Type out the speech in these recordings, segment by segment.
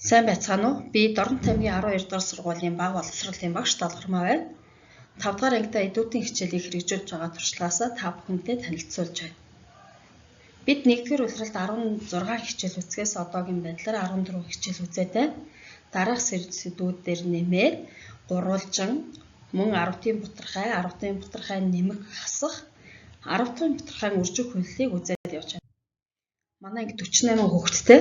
Сайн байцгаана уу? Би Дорнот аймгийн 12 дугаар сургуулийн бага боловсролын багш Долгормоо байна. 5 дугаар ангидаа эдүүдийн хичээлийг хэрэгжүүлж байгаа туршлагаасаа та бүхэндээ танилцуулж байна. Бид 1-р улиралд 16 хичээл үзэхээс одоогийн байдлаар 14 хичээл үзээтэй. Дараах сэдвүүдээр нэмээд гурвалжин, мөн 10-ийн бутархай, 10-ийн бутархай нэмэх хасах, 10-ийн бутархай үржих хөндлөлийг үзээд явж байна. Манай анги 48 хүүхэдтэй.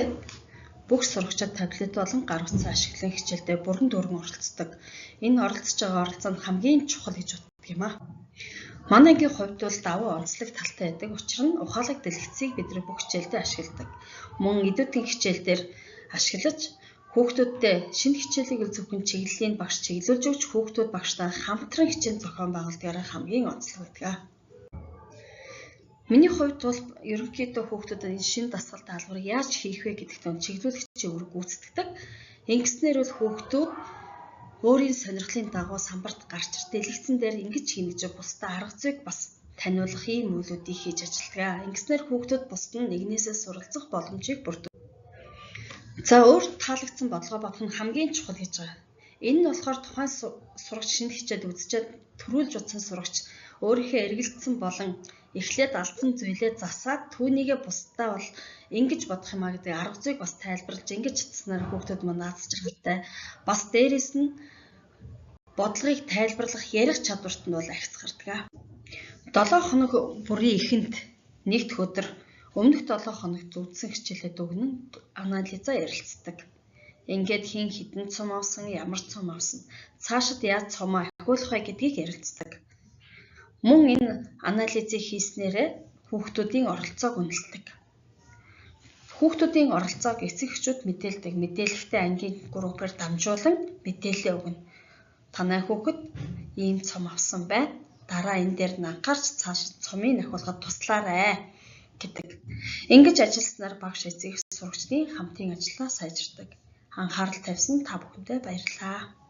Бүх сурагчид таблет болон гар утсаа ашиглан хичээлдээ бүрэн дүүрэн оролцдог. Энэ оролцож байгаа оролцоонд хамгийн чухал гэж боддог юм аа. Манай ангийн хувьд бол давуу онцлог талтай байдаг. Учир нь ухаалаг дэлгэцийг бид бүх хичээлдээ ашигладаг. Мөн эдүүдийн хичээлдээр ашиглаж хүүхдүүдтэй шинэ хичээлийг зөвхөн чиглэлийн багш чиглүүлж өгч хүүхдүүд багштай хамтран хичээл зохион байгуулдагаараа хамгийн онцлог байдаг. Миний хувьд бол ерөнхийдөө хүүхдүүдэд энэ шинэ дасгал даалгаврыг яаж хийх вэ гэдэгт чиглүүлэгчийн үүрэг гүйцэтгэдэг. Ингэснээр бол хүүхдүүд өөрийн сонирхлын дагуу самбарт гарч дэлгэцэн дээр ингэж хийнэ гэж бусдад арга зүйг бас таниулах ийм үйлүүдийг хийж ажилладаг. Ингэснээр хүүхдүүд бусд нь нэгнээсээ суралцах боломжийг бүрдүүлдэг. За өөр таалагдсан бодлого бодох нь хамгийн чухал гэж байгаа. Энэ нь болохоор тухайн сурагч шинэ хичээл үзчихэд төрүүлж утсан сурагч өөрийнхөө эргэлдсэн болон эхлээд алдсан зүйлээ засаад түүнийгээ бусдаа бол ингэж бодох юм а гэдэг арга зүйг бас тайлбарлаж ингэж чадсанаар хүүхдүүд маань наадч жаргалтай бас дээрэс нь бодлогыг тайлбарлах ярих чадварт нь бол ахиц гардаг. 7 хоног бүрийн эхэнд нэгд өдөр өмнөх 7 хоногт үзсэн хичээлээ дүгнэн анализаа ярилцдаг. Ингээд хин хідэн цом авсан, ямар цом авсан, цаашид яаж цомоо ахиулах вэ гэдгийг ярилцдаг. Мөн энэ анализыг хийснээрээ хүүхдүүдийн оролцоог үнэлдэг. Хүүхдүүдийн оролцоог эцэг эхчүүд мэдээлдэг. Мэдээлэхдээ ангийн группээр дамжуулан мэдээлэл өгнө. Танай хүүхэд ийм цом авсан байна. Дараа энэ дээр нь анхаарч цааш цомыг ахиулахад туслаарай гэдэг. Ингэж ажилласнаар багш эцэг эх сурагчдын хамтын ажиллаа сайжирдаг. Анхаарал тавьсан та бүхэндээ баярлалаа.